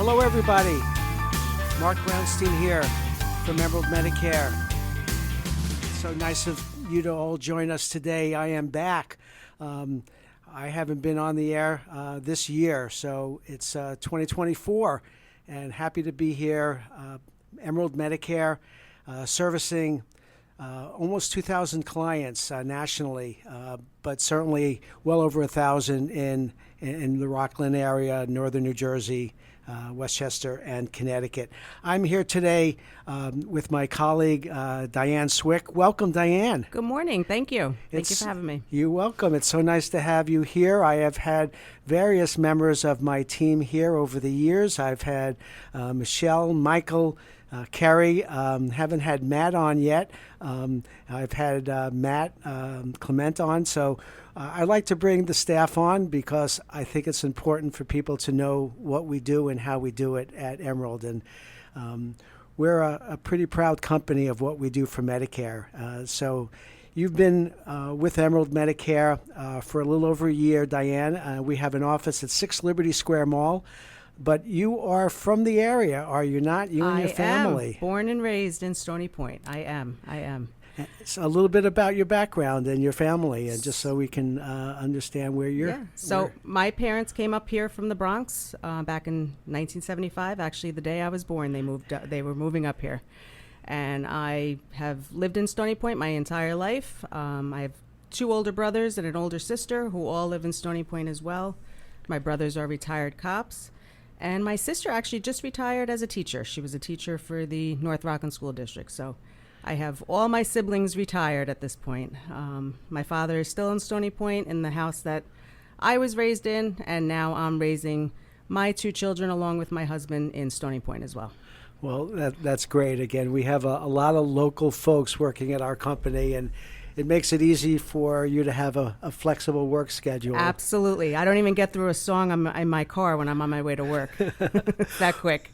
Hello, everybody. Mark Brownstein here from Emerald Medicare. So nice of you to all join us today. I am back. I haven't been on the air this year, so it's 2024, and happy to be here. Emerald Medicare, servicing almost 2,000 clients nationally, but certainly well over 1,000 in the Rockland area, northern New Jersey, Westchester, and Connecticut. I'm here today with my colleague, Diane Swick. Welcome, Diane. Good morning. Thank you. Thank you for having me. You're welcome. It's so nice to have you here. I have had various members of my team here over the years. I've had Michelle, Michael, Kerry, haven't had Matt on yet. I've had Matt Clement on. So I like to bring the staff on because I think it's important for people to know what we do and how we do it at Emerald. And we're a pretty proud company of what we do for Medicare. So you've been with Emerald Medicare for a little over a year, Diane. We have an office at 6 Liberty Square Mall. But you are from the area, are you not? You and your family. I am born and raised in Stony Point. I am. So a little bit about your background and your family, and just so we can understand where you're. Yeah. So my parents came up here from the Bronx back in 1975. Actually, the day I was born, they were moving up here, and I have lived in Stony Point my entire life. I have 2 older brothers and an older sister who all live in Stony Point as well. My brothers are retired cops. And my sister actually just retired as a teacher. She was a teacher for the North Rockland School District. So I have all my siblings retired at this point. My father is still in Stony Point in the house that I was raised in, and now I'm raising my 2 children along with my husband in Stony Point as well. Well, that's great. Again, we have a lot of local folks working at our company, and it makes it easy for you to have a flexible work schedule. Absolutely. I don't even get through a song in my car when I'm on my way to work. That quick.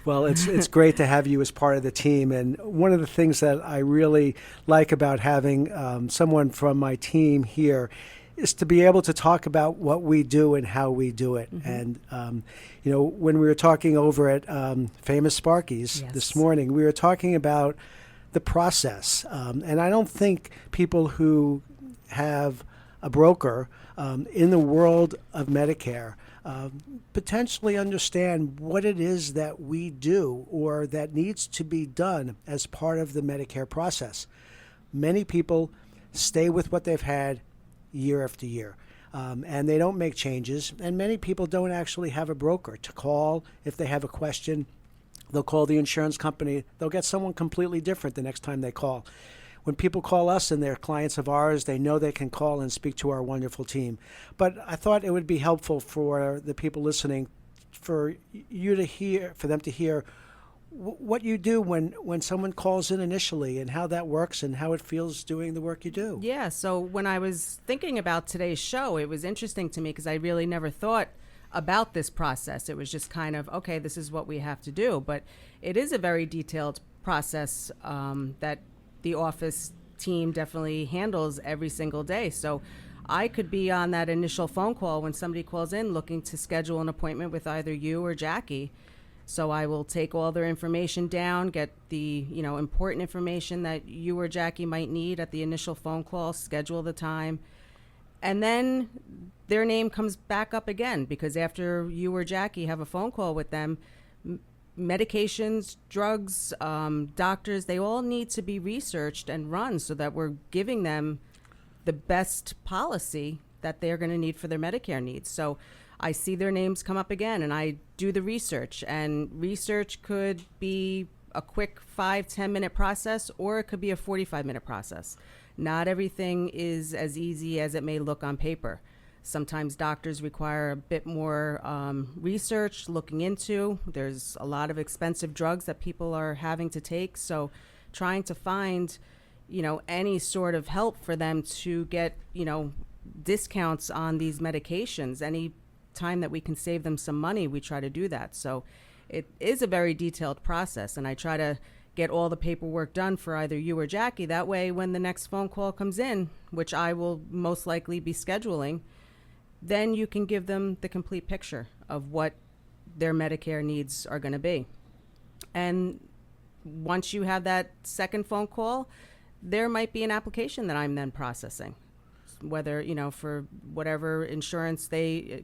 Well, it's great to have you as part of the team. And one of the things that I really like about having someone from my team here is to be able to talk about what we do and how we do it. Mm-hmm. And, when we were talking over at Famous Sparky's this morning, we were talking about the process. And I don't think people who have a broker in the world of Medicare potentially understand what it is that we do or that needs to be done as part of the Medicare process. Many people stay with what they've had year after year. And they don't make changes. And many people don't actually have a broker to call if they have a question. They'll call the insurance company. They'll get someone completely different the next time they call. When people call us and they're clients of ours, they know they can call and speak to our wonderful team. But I thought it would be helpful for the people listening, for them to hear what you do when someone calls in initially and how that works and how it feels doing the work you do. Yeah, so when I was thinking about today's show, it was interesting to me because I really never thought about this process. It was just kind of, okay, this is what we have to do. But it is a very detailed process that the office team definitely handles every single day. So I could be on that initial phone call when somebody calls in looking to schedule an appointment with either you or Jackie. So I will take all their information down, get the important information that you or Jackie might need at the initial phone call, schedule the time. And then their name comes back up again because after you or Jackie have a phone call with them, medications, drugs, doctors, they all need to be researched and run so that we're giving them the best policy that they're going to need for their Medicare needs. So I see their names come up again and I do the research. And research could be a quick 5-10 minute process, or it could be a 45-minute process. Not everything is as easy as it may look on paper. Sometimes doctors require a bit more research, looking into. There's a lot of expensive drugs that people are having to take. So trying to find, any sort of help for them to get, discounts on these medications. Any time that we can save them some money, we try to do that. So it is a very detailed process, and I try to get all the paperwork done for either you or Jackie. That way, when the next phone call comes in, which I will most likely be scheduling, then you can give them the complete picture of what their Medicare needs are going to be. And once you have that second phone call, there might be an application that I'm then processing, whether, for whatever insurance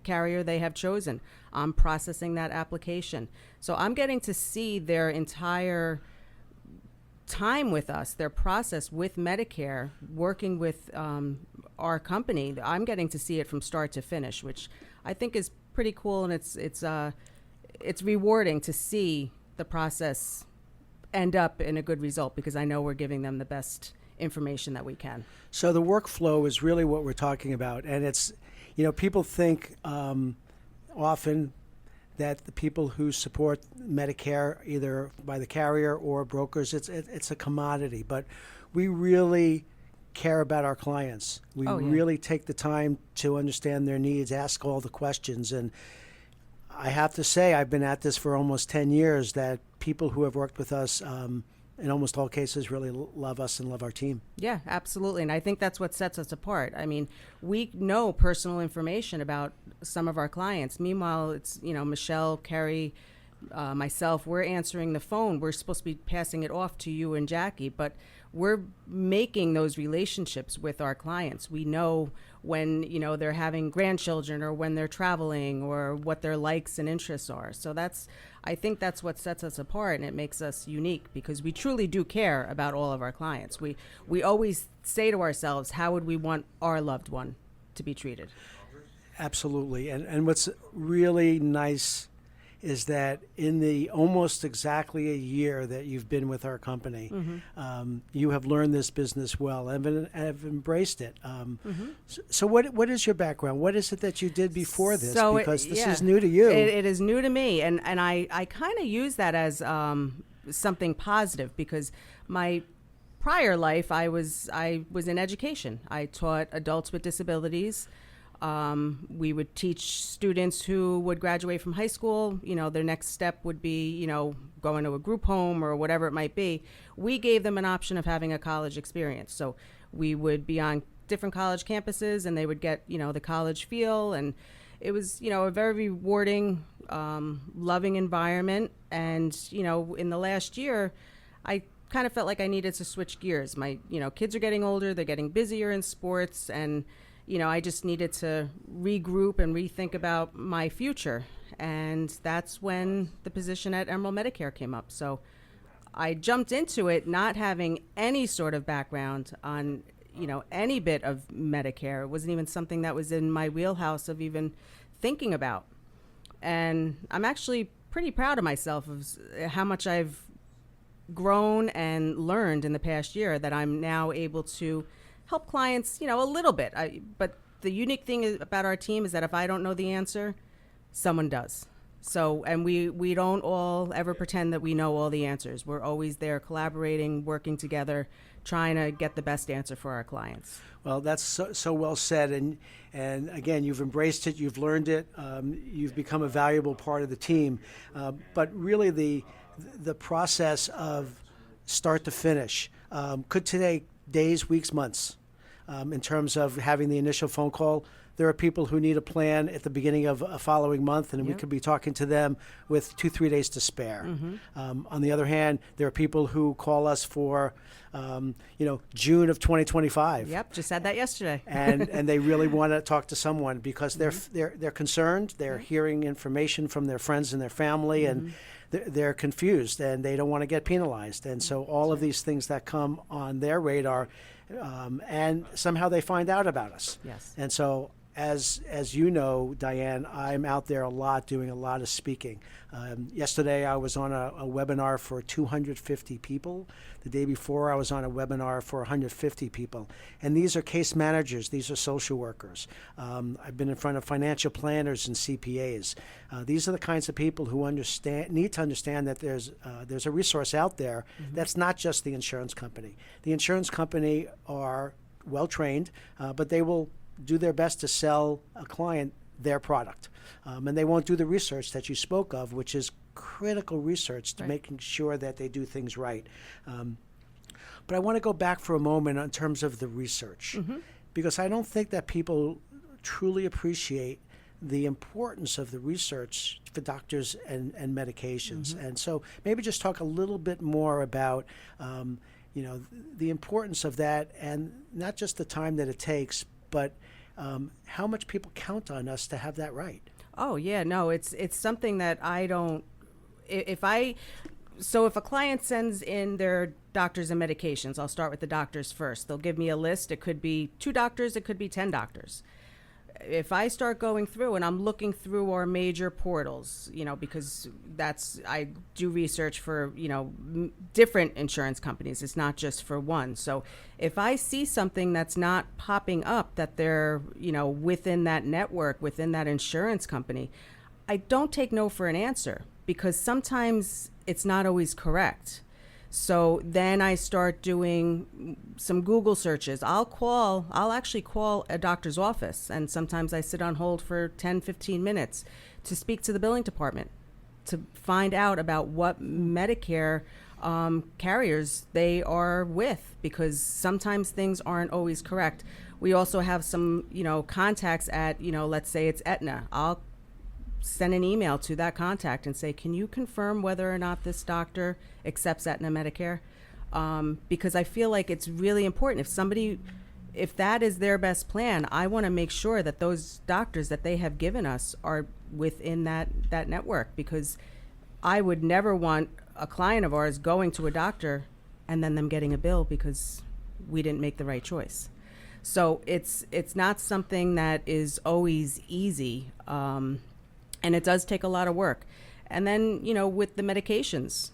carrier they have chosen. I'm processing that application. So I'm getting to see their entire time with us, their process with Medicare, working with our company. I'm getting to see it from start to finish, which I think is pretty cool, and it's rewarding to see the process end up in a good result, because I know we're giving them the best information that we can. So the workflow is really what we're talking about, and it's, people think often that the people who support Medicare, either by the carrier or brokers, it's a commodity. But we really care about our clients. We really take the time to understand their needs, ask all the questions. And I have to say, I've been at this for almost 10 years, that people who have worked with us in almost all cases really love us and love our team. Yeah, absolutely. And I think that's what sets us apart. I mean, we know personal information about some of our clients. Meanwhile, it's, Michelle, Kerry, myself, we're answering the phone. We're supposed to be passing it off to you and Jackie, but we're making those relationships with our clients. We know when, they're having grandchildren, or when they're traveling, or what their likes and interests are. So I think that's what sets us apart, and it makes us unique, because we truly do care about all of our clients. We always say to ourselves, how would we want our loved one to be treated? Absolutely. And what's really nice is that in the almost exactly a year that you've been with our company, you have learned this business well and have embraced it. So what is your background? What is it that you did before this? Because this is new to you. It is new to me, and I kind of use that as something positive, because my prior life, I was in education. I taught adults with disabilities. We would teach students who would graduate from high school, their next step would be, going to a group home or whatever it might be. We gave them an option of having a college experience. So we would be on different college campuses, and they would get, the college feel. And it was, a very rewarding, loving environment. And, in the last year, I kind of felt like I needed to switch gears. My, kids are getting older, they're getting busier in sports, and I just needed to regroup and rethink about my future. And that's when the position at Emerald Medicare came up. So I jumped into it not having any sort of background on, any bit of Medicare. It wasn't even something that was in my wheelhouse of even thinking about. And I'm actually pretty proud of myself of how much I've grown and learned in the past year, that I'm now able to help clients, a little bit. But the unique thing about our team is that if I don't know the answer, someone does. So, and we don't all ever pretend that we know all the answers. We're always there collaborating, working together, trying to get the best answer for our clients. Well, that's so well said. And again, you've embraced it, you've learned it, you've become a valuable part of the team. But really the process of start to finish could take days, weeks, months. In terms of having the initial phone call, there are people who need a plan at the beginning of a following month, and we could be talking to them with 2-3 days to spare. On the other hand, there are people who call us for, June of 2025. Yep, just said that yesterday. and they really want to talk to someone because they're concerned. They're hearing information from their friends and their family, and they're confused, and they don't want to get penalized. And so all of these things that come on their radar, and somehow they find out about us. Yes. And so, as you know, Diane, I'm out there a lot doing a lot of speaking. Yesterday I was on a webinar for 250 people. The day before I was on a webinar for 150 people. And these are case managers. These are social workers. I've been in front of financial planners and CPAs. These are the kinds of people who need to understand that there's a resource out there that's not just the insurance company. The insurance company are well trained, but they will do their best to sell a client their product. And they won't do the research that you spoke of, which is critical research to making sure that they do things right. But I want to go back for a moment in terms of the research, because I don't think that people truly appreciate the importance of the research for doctors and medications. And so maybe just talk a little bit more about, the importance of that, and not just the time that it takes, but how much people count on us to have that right. Oh yeah, no, it's something that I don't. If a client sends in their doctors and medications, I'll start with the doctors first. They'll give me a list. It could be 2 doctors, it could be 10 doctors. If I start going through and I'm looking through our major portals, because I do research for, different insurance companies. It's not just for one. So if I see something that's not popping up that they're, within that network, within that insurance company, I don't take no for an answer, because sometimes it's not always correct. So then I start doing some Google searches. I'll actually call a doctor's office, and sometimes I sit on hold for 10, 15 minutes to speak to the billing department to find out about what Medicare carriers they are with, because sometimes things aren't always correct. We also have some, contacts at, let's say it's Aetna. I'll send an email to that contact and say, can you confirm whether or not this doctor accepts Aetna Medicare? Because I feel like it's really important. If that is their best plan, I want to make sure that those doctors that they have given us are within that network, because I would never want a client of ours going to a doctor and then them getting a bill because we didn't make the right choice. So it's not something that is always easy. And it does take a lot of work. And then, with the medications,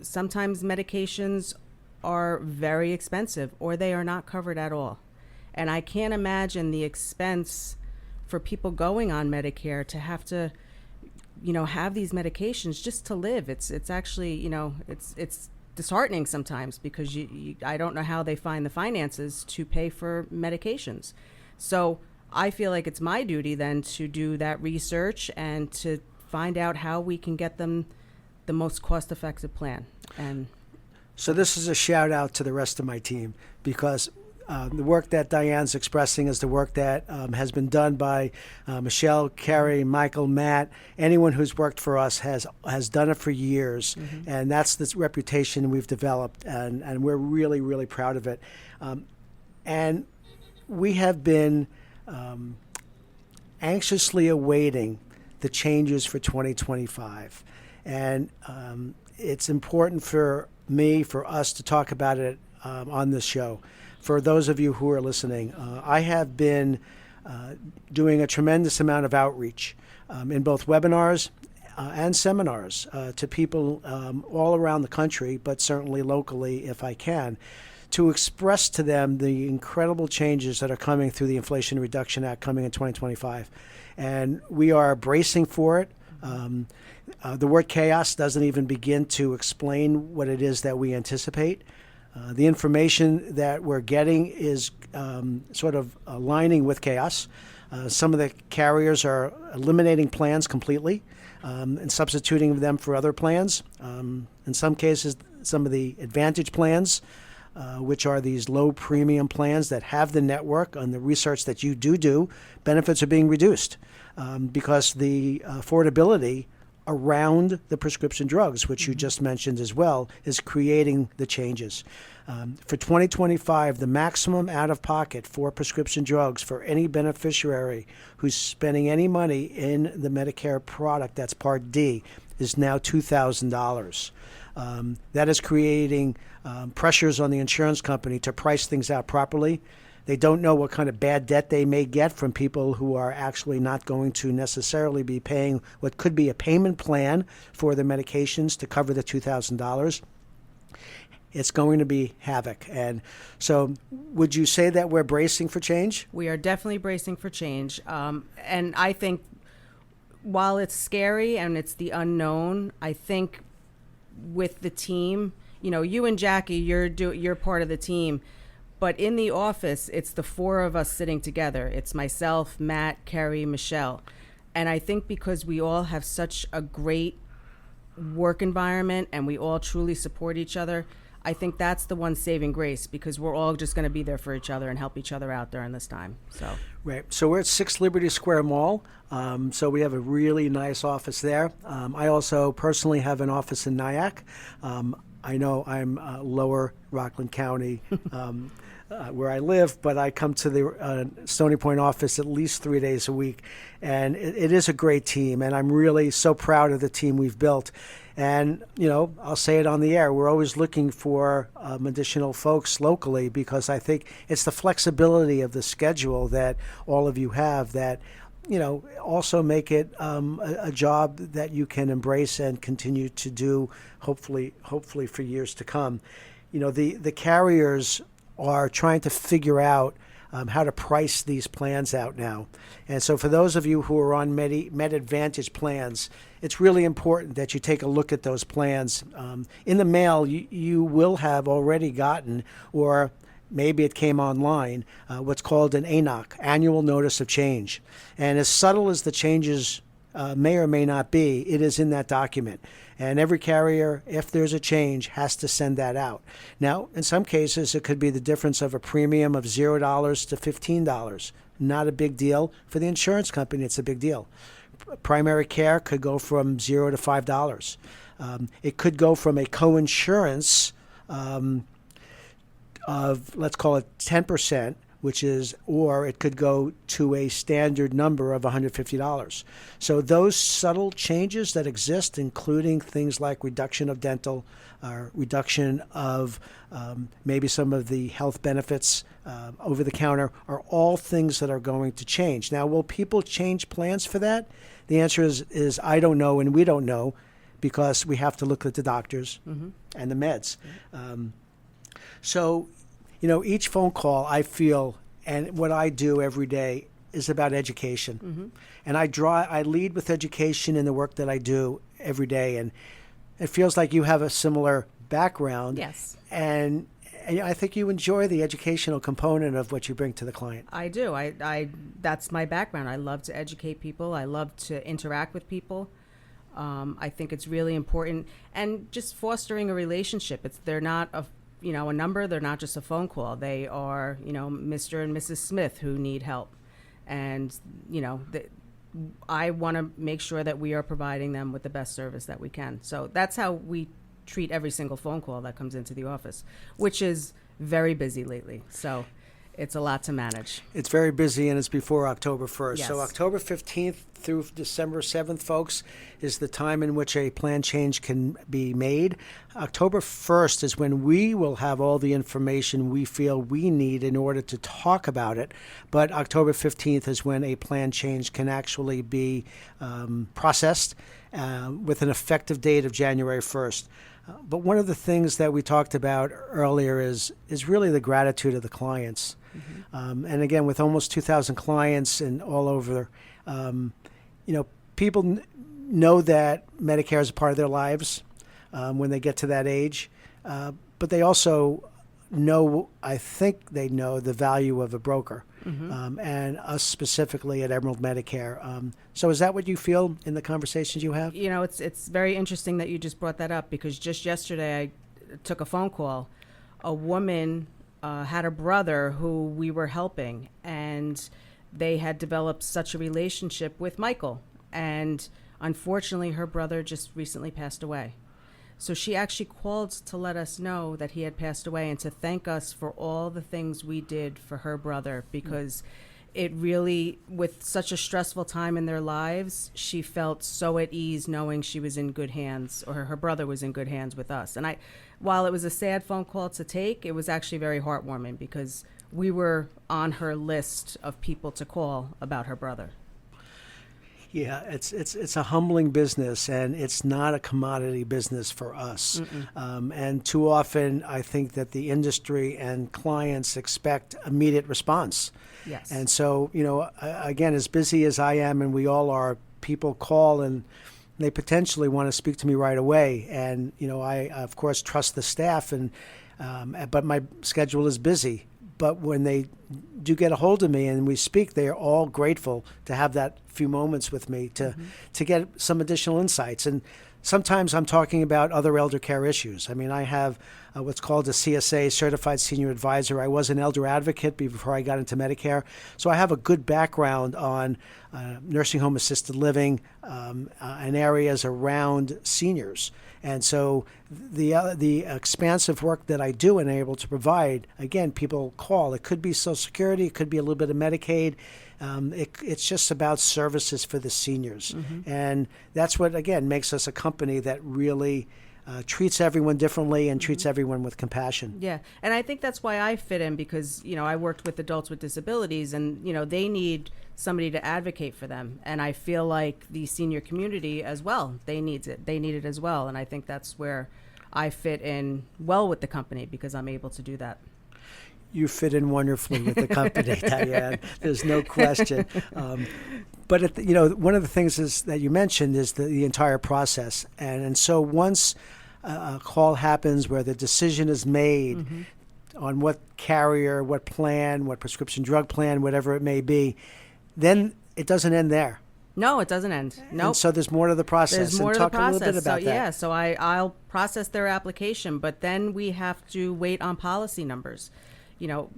sometimes medications are very expensive or they are not covered at all. And I can't imagine the expense for people going on Medicare to have to, have these medications just to live. It's actually, it's disheartening sometimes, because I don't know how they find the finances to pay for medications. So I feel like it's my duty then to do that research and to find out how we can get them the most cost-effective plan. And so this is a shout out to the rest of my team, because the work that Diane's expressing is the work that has been done by Michelle, Carrie, Michael, Matt. Anyone who's worked for us has done it for years, and that's the reputation we've developed, and we're really, really proud of it. And we have been anxiously awaiting the changes for 2025. And it's important for us to talk about it on this show. For those of you who are listening, I have been doing a tremendous amount of outreach in both webinars and seminars to people all around the country, but certainly locally if I can, to express to them the incredible changes that are coming through the Inflation Reduction Act coming in 2025. And we are bracing for it. The word chaos doesn't even begin to explain what it is that we anticipate. The information that we're getting is sort of aligning with chaos. Some of the carriers are eliminating plans completely and substituting them for other plans. In some cases, some of the Advantage plans, which are these low premium plans that have the network on the research that you do, benefits are being reduced because the affordability around the prescription drugs, which you just mentioned as well, is creating the changes. For 2025, the maximum out-of-pocket for prescription drugs for any beneficiary who's spending any money in the Medicare product that's Part D is now $2,000. That is creating pressures on the insurance company to price things out properly. They don't know what kind of bad debt they may get from people who are actually not going to necessarily be paying what could be a payment plan for the medications to cover the $2,000. It's going to be havoc. And so would you say that we're bracing for change? We are definitely bracing for change. And I think while it's scary and it's the unknown, I think with the team, you and Jackie, you're part of the team. But in the office, it's the 4 of us sitting together. It's myself, Matt, Carrie, Michelle. And I think because we all have such a great work environment and we all truly support each other, I think that's the one saving grace, because we're all just going to be there for each other and help each other out during this time. So. Right. So we're at 6 Liberty Square Mall. So we have a really nice office there. I also personally have an office in Nyack. I know I'm lower Rockland County where I live, but I come to the Stony Point office at least 3 days a week. And it is a great team, and I'm really so proud of the team we've built. And, I'll say it on the air, we're always looking for additional folks locally, because I think it's the flexibility of the schedule that all of you have that, also make it a job that you can embrace and continue to do, hopefully for years to come. The carriers are trying to figure out how to price these plans out now. And so for those of you who are on Med Advantage plans, it's really important that you take a look at those plans. In the mail, you will have already gotten, or maybe it came online, what's called an ANOC, Annual Notice of Change. And as subtle as the changes may or may not be, it is in that document. And every carrier, if there's a change, has to send that out. Now, in some cases, it could be the difference of a premium of $0 to $15. Not a big deal. For the insurance company, it's a big deal. Primary care could go from $0 to $5. It could go from a coinsurance of, let's call it 10%, or it could go to a standard number of $150. So those subtle changes that exist, including things like reduction of dental, reduction of maybe some of the health benefits over the counter, are all things that are going to change. Now, will people change plans for that? The answer is I don't know, and we don't know, because we have to look at the doctors and the meds. So, each phone call, I feel, and what I do every day is about education. And I lead with education in the work that I do every day. And it feels like you have a similar background. Yes. And I think you enjoy the educational component of what you bring to the client. I do. I that's my background. I love to educate people. I love to interact with people. I think it's really important, and just fostering a relationship. They're not a number. They're not just a phone call. They are, Mr. and Mrs. Smith who need help, and I want to make sure that we are providing them with the best service that we can. So that's how we treat every single phone call that comes into the office, which is very busy lately. So it's a lot to manage. It's very busy, and it's before October 1st. Yes. So October 15th through December 7th, folks, is the time in which a plan change can be made. October 1st is when we will have all the information we feel we need in order to talk about it. But October 15th is when a plan change can actually be processed with an effective date of January 1st. But one of the things that we talked about earlier is really the gratitude of the clients. And again, with almost 2,000 clients and all over, people know that Medicare is a part of their lives when they get to that age. But they also know, I think they know the value of a broker, and us specifically at Emerald Medicare. So is that what you feel in the conversations you have? It's very interesting that you just brought that up, because just yesterday I took a phone call. A woman had a brother who we were helping, and they had developed such a relationship with Michael. And unfortunately, her brother just recently passed away. So she actually called to let us know that he had passed away and to thank us for all the things we did for her brother, because it really, with such a stressful time in their lives, she felt so at ease knowing she was in good hands, or her brother was in good hands with us. And while it was a sad phone call to take, it was actually very heartwarming, because we were on her list of people to call about her brother. Yeah, it's a humbling business, and it's not a commodity business for us. And too often, I think that the industry and clients expect immediate response. Yes. And so, again, as busy as I am, and we all are, people call and they potentially want to speak to me right away. And I of course trust the staff, but my schedule is busy. But when they do get a hold of me and we speak, they are all grateful to have that few moments with me to get some additional insights. And sometimes I'm talking about other elder care issues. I mean, I have what's called a CSA, Certified Senior Advisor. I was an elder advocate before I got into Medicare. So I have a good background on nursing home assisted living and areas around seniors. And so the expansive work that I do and am able to provide, again, people call. It could be Social Security. It could be a little bit of Medicaid. It's just about services for the seniors. And that's what, again, makes us a company that really treats everyone differently and treats everyone with compassion. Yeah, and I think that's why I fit in, because, I worked with adults with disabilities, and, they need somebody to advocate for them. And I feel like the senior community as well, they need it as well. And I think that's where I fit in well with the company, because I'm able to do that. You fit in wonderfully with the company, Diane. There's no question. But one of the things is that you mentioned is the entire process, and so once a call happens where the decision is made on what carrier, what plan, what prescription drug plan, whatever it may be, then it doesn't end there. No, it doesn't end. No. Nope. So there's more to the process. There's more to the process. Talk a little bit about that. Yeah, so I'll process their application, but then we have to wait on policy numbers.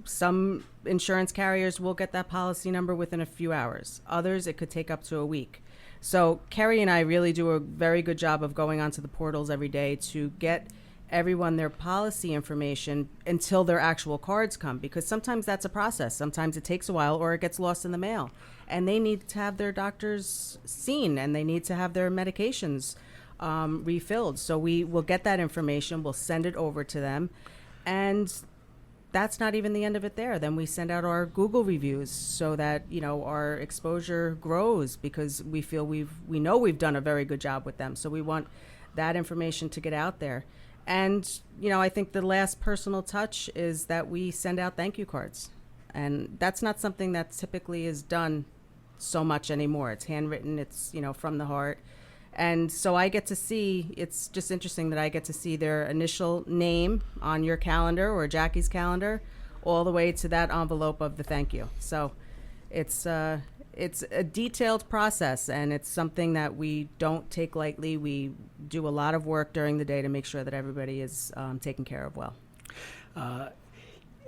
Some insurance carriers will get that policy number within a few hours. Others, it could take up to a week. So Carrie and I really do a very good job of going onto the portals every day to get everyone their policy information until their actual cards come, because sometimes that's a process. Sometimes it takes a while, or it gets lost in the mail. And they need to have their doctors seen, and they need to have their medications refilled. So we will get that information, we'll send it over to them, and that's not even the end of it there. Then we send out our Google reviews so that, our exposure grows, because we feel we know we've done a very good job with them. So we want that information to get out there. And, I think the last personal touch is that we send out thank you cards. And that's not something that typically is done so much anymore. It's handwritten, it's, from the heart. And so I get to see, it's just interesting that I get to see their initial name on your calendar or Jackie's calendar, all the way to that envelope of the thank you. So it's a detailed process, and it's something that we don't take lightly. We do a lot of work during the day to make sure that everybody is taken care of well.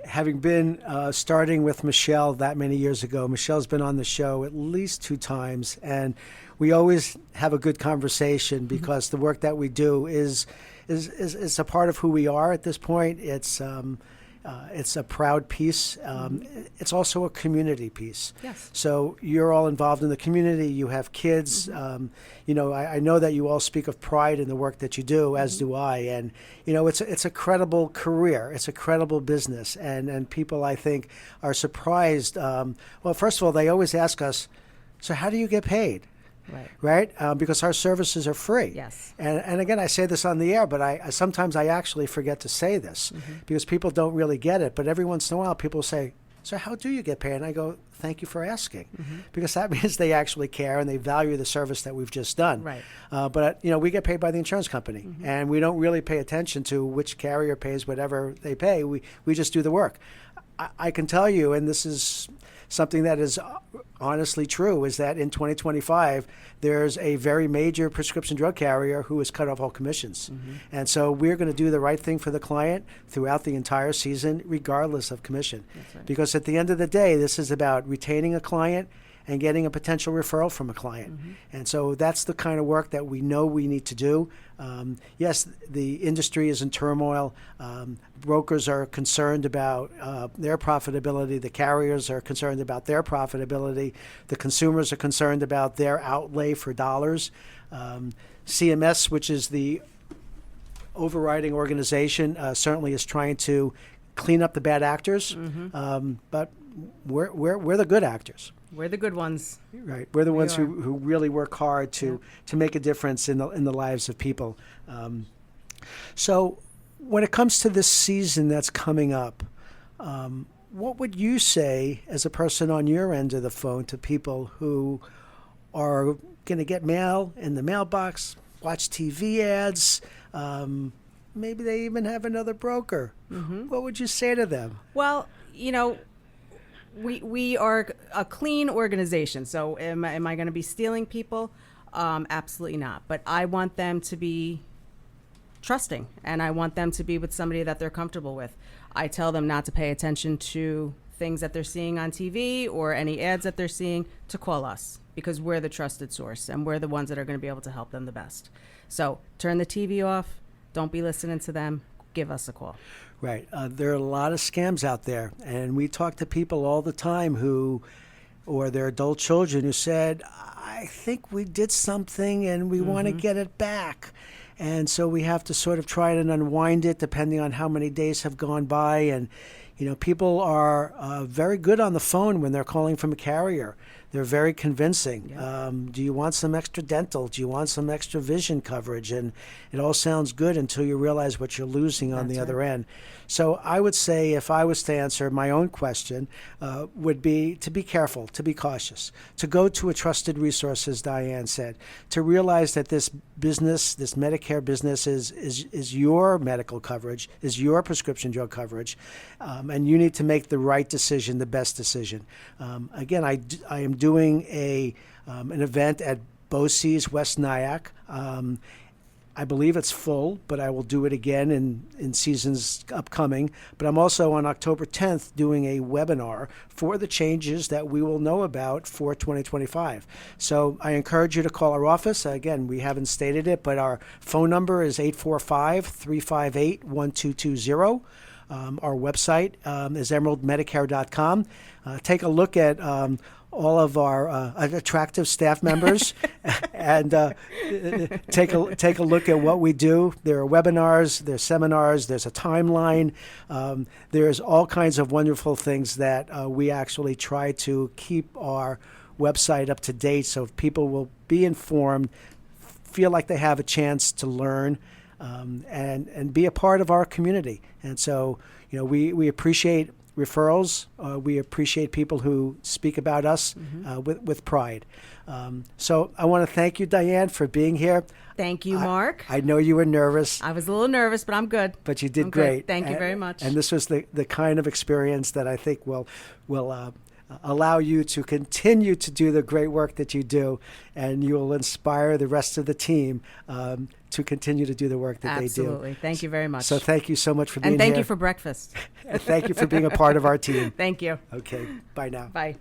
Having been starting with Michelle that many years ago, Michelle's been on the show at least 2 times, and we always have a good conversation, because the work that we do is a part of who we are at this point. It's a proud piece. It's also a community piece. Yes. So you're all involved in the community. You have kids. I know that you all speak of pride in the work that you do, as do I. And it's a credible career. It's a credible business. And people, I think, are surprised. Well, first of all, they always ask us, so how do you get paid? Right? Because our services are free. Yes. And again, I say this on the air, but sometimes I actually forget to say this, because people don't really get it. But every once in a while, people say, so how do you get paid? And I go, thank you for asking, because that means they actually care and they value the service that we've just done. Right. But we get paid by the insurance company, and we don't really pay attention to which carrier pays whatever they pay. We just do the work. I can tell you, and this is something that is honestly true, is that in 2025, there's a very major prescription drug carrier who has cut off all commissions. And so we're going to do the right thing for the client throughout the entire season, regardless of commission. That's right. Because at the end of the day, this is about retaining a client and getting a potential referral from a client. And so that's the kind of work that we know we need to do. Yes, the industry is in turmoil. Brokers are concerned about their profitability. The carriers are concerned about their profitability. The consumers are concerned about their outlay for dollars. CMS, which is the overriding organization, certainly is trying to clean up the bad actors. But we're the good actors. We're the good ones. Right. We're the ones who really work hard to make a difference in the lives of people. So when it comes to this season that's coming up, what would you say as a person on your end of the phone to people who are going to get mail in the mailbox, watch TV ads, maybe they even have another broker? What would you say to them? Well, we are a clean organization. So am I going to be stealing people? Absolutely not. But I want them to be trusting, and I want them to be with somebody that they're comfortable with. I tell them not to pay attention to things that they're seeing on TV or any ads that they're seeing, to call us, because we're the trusted source and we're the ones that are going to be able to help them the best. So turn the TV off. Don't be listening to them. Give us a call. Right. There are a lot of scams out there, and we talk to people all the time or their adult children who said, I think we did something and we want to get it back. And so we have to sort of try and unwind it depending on how many days have gone by. And, people are very good on the phone when they're calling from a carrier. They're very convincing. Yeah. Do you want some extra dental? Do you want some extra vision coverage? And it all sounds good until you realize what you're losing on the other end. So I would say, if I was to answer my own question, would be to be careful, to be cautious, to go to a trusted resource, as Diane said, to realize that this business, this Medicare business is your medical coverage, is your prescription drug coverage, and you need to make the right decision, the best decision. Again, I am doing an event at BOCES West Nyack. I believe it's full, but I will do it again in seasons upcoming. But I'm also on October 10th doing a webinar for the changes that we will know about for 2025. So I encourage you to call our office. Again, we haven't stated it, but our phone number is 845-358-1220. Our website is emeraldmedicare.com. Take a look at all of our attractive staff members and take a look at what we do. There are webinars, there's seminars, there's a timeline. There's all kinds of wonderful things that we actually try to keep our website up to date so people will be informed, feel like they have a chance to learn, and be a part of our community. And so, we appreciate referrals. We appreciate people who speak about us with pride. So I want to thank you, Diane, for being here. Thank you, Mark. I know you were nervous. I was a little nervous, but I'm good. But you did I'm great. Good. Thank you very much. And this was the kind of experience that I think will allow you to continue to do the great work that you do, and you will inspire the rest of the team to continue to do the work that they do. Absolutely. Thank you very much. So thank you so much for being here. And thank you for breakfast. Thank you for being a part of our team. Thank you. Okay. Bye now. Bye.